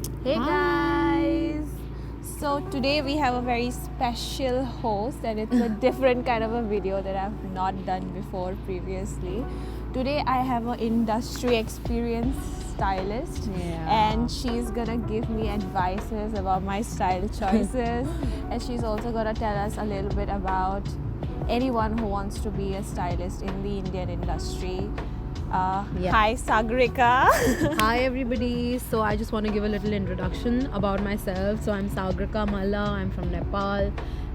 Hey guys! So today we have a very special host, and it's a different kind of a video that I've not done before previously. Today I have an industry experienced stylist, and she's gonna give me advices about my style choices, and she's also gonna tell us a little bit about anyone who wants to be a stylist in the Indian industry. Hi Sagarika. Hi everybody. So I just want to give a little introduction about myself. So I'm Sagarika Malla. I'm from Nepal,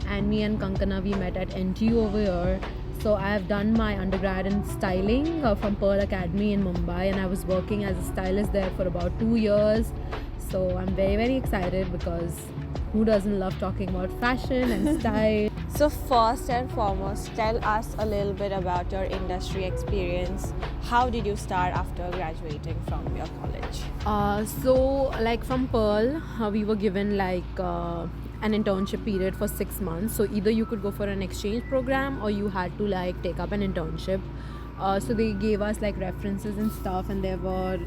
and me and Kankana we met at NTU over here. So I have done my undergrad in styling from Pearl Academy in Mumbai, and I was working as a stylist there for about 2 years. So I'm very excited because who doesn't love talking about fashion and style? So first and foremost, tell us a little bit about your industry experience. How did you start after graduating from your college? So like from Pearl, we were given an internship period for 6 months. So either you could go for an exchange program or you had to take up an internship. So they gave us references and stuff, and there were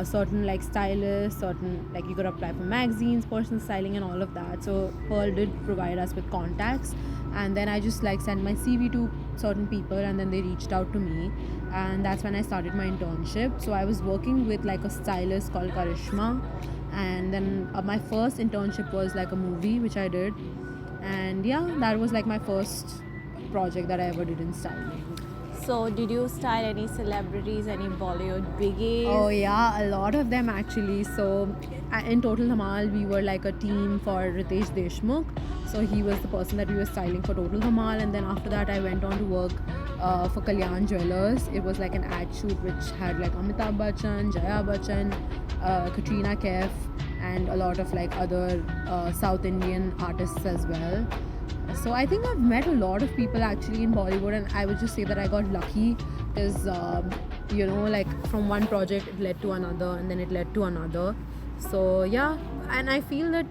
certain stylists, certain you could apply for magazines, personal styling, and all of that. So Pearl did provide us with contacts, and then I just sent my CV to certain people, and then they reached out to me, and that's when I started my internship. So I was working with a stylist called Karishma, and then my first internship was a movie which I did, and that was my first project that I ever did in styling. So did you style any celebrities, any Bollywood biggies? Oh yeah, a lot of them actually. So in Total Dhamal, we were a team for Ritesh Deshmukh. So he was the person that we were styling for Total Dhamal, and then after that I went on to work for Kalyan Jewelers. It was an ad shoot which had Amitabh Bachchan, Jaya Bachchan, Katrina Kaif, and a lot of other South Indian artists as well. So I think I've met a lot of people actually in Bollywood, and I would just say that I got lucky because from one project it led to another, and then it led to another. So and I feel that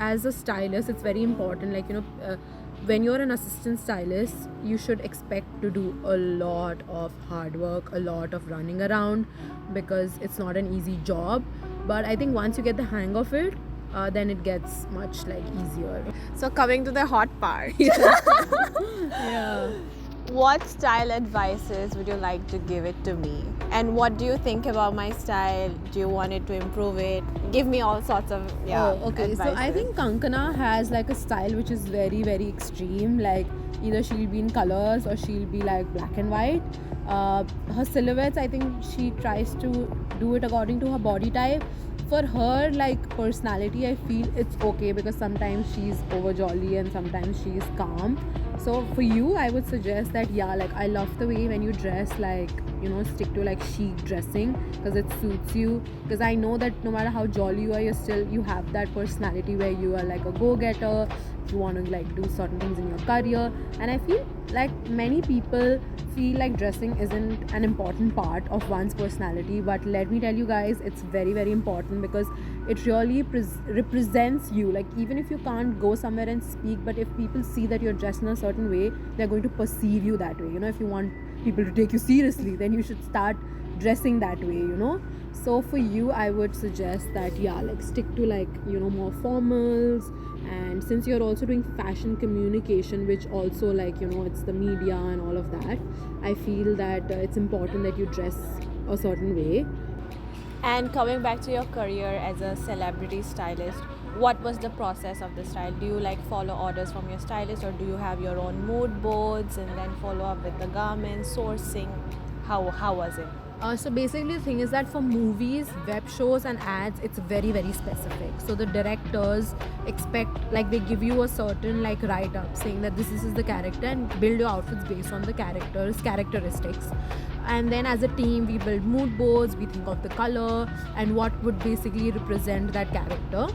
as a stylist it's very important, when you're an assistant stylist you should expect to do a lot of hard work, a lot of running around, because it's not an easy job. But I think once you get the hang of it, then it gets much easier. So coming to the hot part. Yeah. What style advices would you like to give it to me? And what do you think about my style? Do you want it to improve it? Give me all sorts of okay. advices. So I think Kankana has a style which is very extreme. Either she'll be in colors or she'll be black and white. Her silhouettes, I think she tries to do it according to her body type. For her personality, I feel it's okay because sometimes she's over jolly and sometimes she's calm. So for you, I would suggest that I love the way when you dress stick to chic dressing because it suits you, because I know that no matter how jolly you are, you have that personality where you are a go-getter. You want to do certain things in your career, and I feel many people feel dressing isn't an important part of one's personality, but let me tell you guys, it's very important because it really represents you. Even if you can't go somewhere and speak, but if people see that you're dressed in a certain way, they're going to perceive you that way. If you want people to take you seriously, then you should start dressing that way. So for you, I would suggest that stick to more formals. And since you're also doing fashion communication, which also it's the media and all of that, I feel that it's important that you dress a certain way. And coming back to your career as a celebrity stylist, what was the process of the style? Do you follow orders from your stylist, or do you have your own mood boards and then follow up with the garments, sourcing? How was it? So basically the thing is that for movies, web shows and ads, it's very specific. So the directors expect they give you a certain write-up saying that this is the character, and build your outfits based on the characteristics. And then as a team we build mood boards, we think of the color and what would basically represent that character.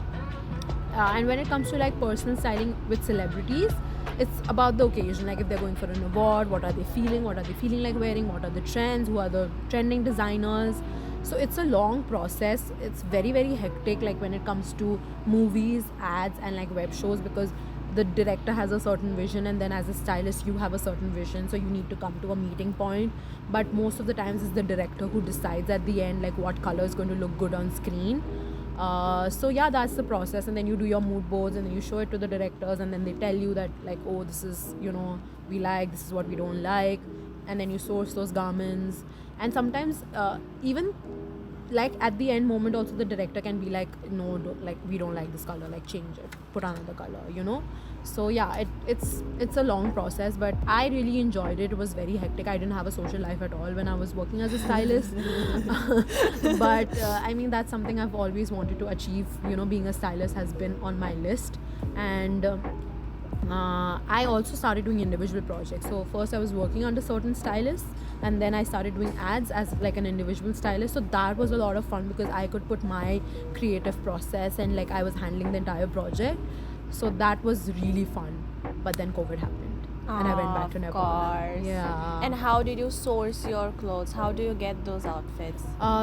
And when it comes to personal styling with celebrities, it's about the occasion. If they're going for an award, what are they feeling like wearing, what are the trends, who are the trending designers. So it's a long process. It's very hectic when it comes to movies, ads, and web shows, because the director has a certain vision, and then as a stylist you have a certain vision, so you need to come to a meeting point. But most of the times it's the director who decides at the end what color is going to look good on screen. So yeah, that's the process, and then you do your mood boards, and then you show it to the directors, and then they tell you that like, oh, this is, you know, we like, this is what we don't like, and then you source those garments. And sometimes even like at the end moment also the director can be like, no, like we don't like this color, like change it, put another color, you know. So yeah, it's a long process, but I really enjoyed it. It was very hectic. I didn't have a social life at all when I was working as a stylist. But I mean, that's something I've always wanted to achieve, you know. Being a stylist has been on my list. And I also started doing individual projects. So first I was working under certain stylists, and then I started doing ads as like an individual stylist. So that was a lot of fun because I could put my creative process, and like I was handling the entire project. So that was really fun. But then COVID happened, and I went back to Nepal. Of course. Yeah. And how did you source your clothes? How do you get those outfits?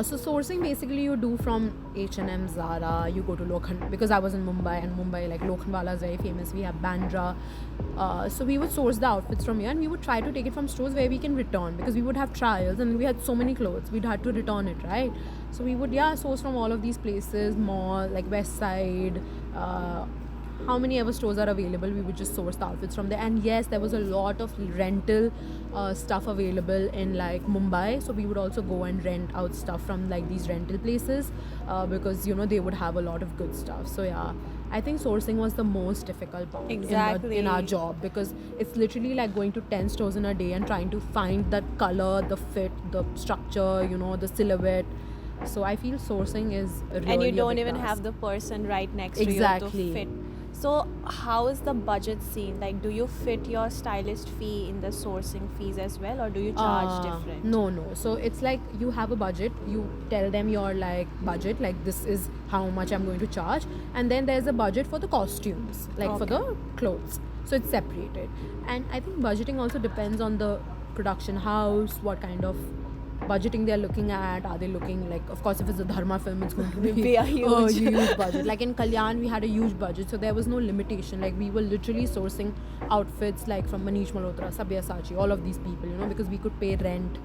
So sourcing basically you do from H&M, Zara. You go to Lokhandwala, because I was in Mumbai, and Mumbai, like Lokhandwala is very famous. We have Bandra. So we would source the outfits from here, and we would try to take it from stores where we can return, because we would have trials, and we had so many clothes, we'd had to return it, right? So we would source from all of these places, mall like West Side. How many ever stores are available, we would just source the outfits from there. And yes, there was a lot of rental stuff available in like Mumbai, so we would also go and rent out stuff from like these rental places, because you know they would have a lot of good stuff. So yeah, I think sourcing was the most difficult part Exactly. in our job, because it's literally like going to 10 stores in a day and trying to find that color, the fit, the structure, you know, the silhouette. So I feel sourcing is really And you a don't big even task. have the person right next to Exactly. you to fit. So how is the budget scene? Like, do you fit your stylist fee in the sourcing fees as well, or do you charge different? No. So it's like you have a budget. You tell them your like budget, like this is how much I'm going to charge, and then there's a budget for the costumes, like for the clothes. So it's separated. And I think budgeting also depends on the production house, what kind of budgeting they're looking at. Are they looking like, of course if it's a dharma film, it's going to Be a huge. budget. Like in Kalyan we had a huge budget, so there was no limitation. Like we were literally sourcing outfits like from Manish Malhotra, Sabyasachi, all of these people, you know, because we could pay rent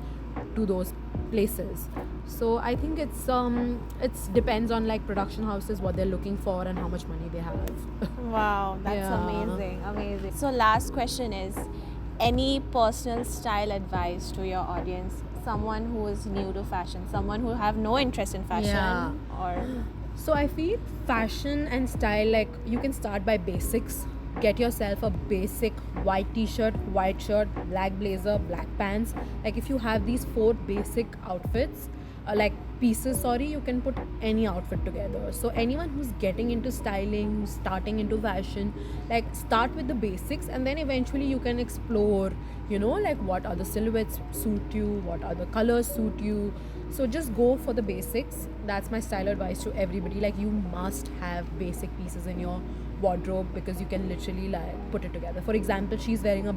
to those places. So I think it's depends on like production houses, what they're looking for and how much money they have. Wow, that's Yeah. amazing. So last question is, any personal style advice to your audience? Someone who is new to fashion, someone who have no interest in fashion, Yeah. or So I feel fashion and style, like you can start by basics. Get yourself a basic white t-shirt, white shirt, black blazer, black pants. Like if you have these 4 basic outfits, like pieces, you can put any outfit together. So anyone who's getting into styling, who's starting into fashion, like start with the basics, and then eventually you can explore, you know, like what other silhouettes suit you, what other colors suit you. So just go for the basics. That's my style advice to everybody. Like you must have basic pieces in your wardrobe, because you can literally like put it together. For example, she's wearing a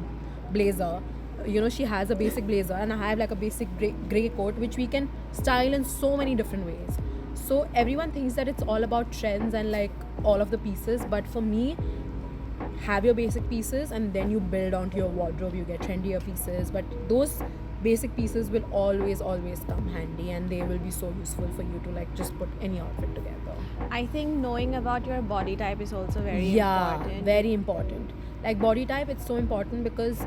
blazer, you know, she has a basic blazer, and I have like a basic gray coat, which we can style in so many different ways. So everyone thinks that it's all about trends and like all of the pieces, but for me, have your basic pieces and then you build onto your wardrobe. You get trendier pieces, but those basic pieces will always come handy, and they will be so useful for you to like just put any outfit together. I think knowing about your body type is also very important. Very important. Like body type, it's so important, because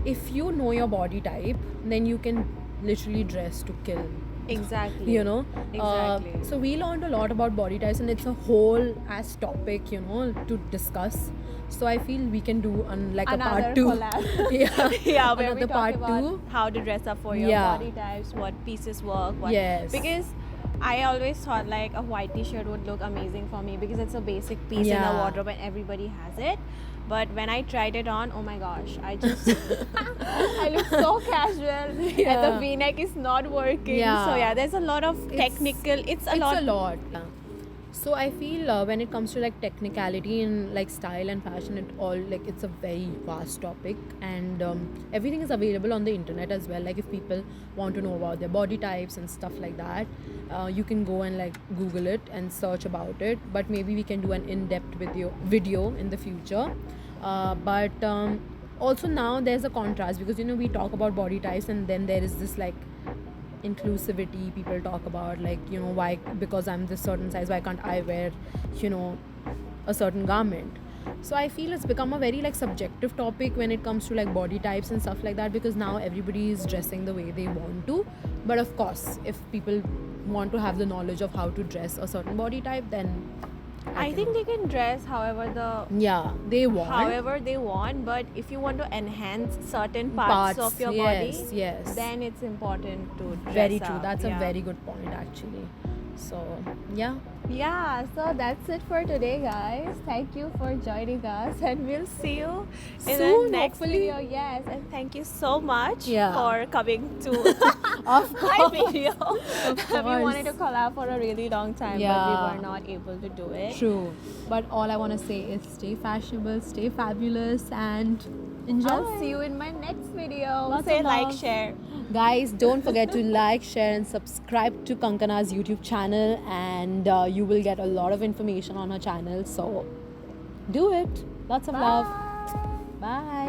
if you know your body type, then you can literally dress to kill. Exactly. You know. Exactly. So we learned a lot about body types, and it's a whole ass topic, you know, to discuss. So I feel we can do like a Another part 2. collab. Yeah, Where we another talk part about 2. how to dress up for your Yeah. body types, what pieces work, what Yes. because I always thought like a white t-shirt would look amazing for me because it's a basic piece in the Yeah. wardrobe and everybody has it. But when I tried it on, oh my gosh, I just I look so casual, and the Yeah. V-neck is not working. Yeah. So yeah, there's a lot of technical. It's a lot. Yeah. So I feel when it comes to like technicality in like style and fashion, it's a very vast topic, and everything is available on the internet as well. Like if people want to know about their body types and stuff like that, you can go and like Google it and search about it. But maybe we can do an in-depth video in the future. But also now there's a contrast, because you know we talk about body types, and then there is this like inclusivity. People talk about like, you know, why, because I'm this certain size, why can't I wear, you know, a certain garment. So I feel it's become a very like subjective topic when it comes to like body types and stuff like that, because now everybody is dressing the way they want to. But of course, if people want to have the knowledge of how to dress a certain body type, then I think they can dress however they want. however they want, but if you want to enhance certain parts of your body, yes, then it's important to dress very true. up. That's Yeah. a very good point actually. So yeah, Yeah, so that's it for today, guys. Thank you for joining us, and we'll see you in Soon, the next hopefully. video. Yes, and thank you so much Yeah. for coming to of my course. video. We wanted to course. collab for a really long time, but Yeah. we were not able to do it. True. But all I want to say is stay fashionable, stay fabulous, and enjoy. I'll see you in my next video. Lots Say of like, love. share. Guys, don't forget to like, share, and subscribe to Kankana's YouTube channel, and you will get a lot of information on her channel. So do it. Lots of love. Bye.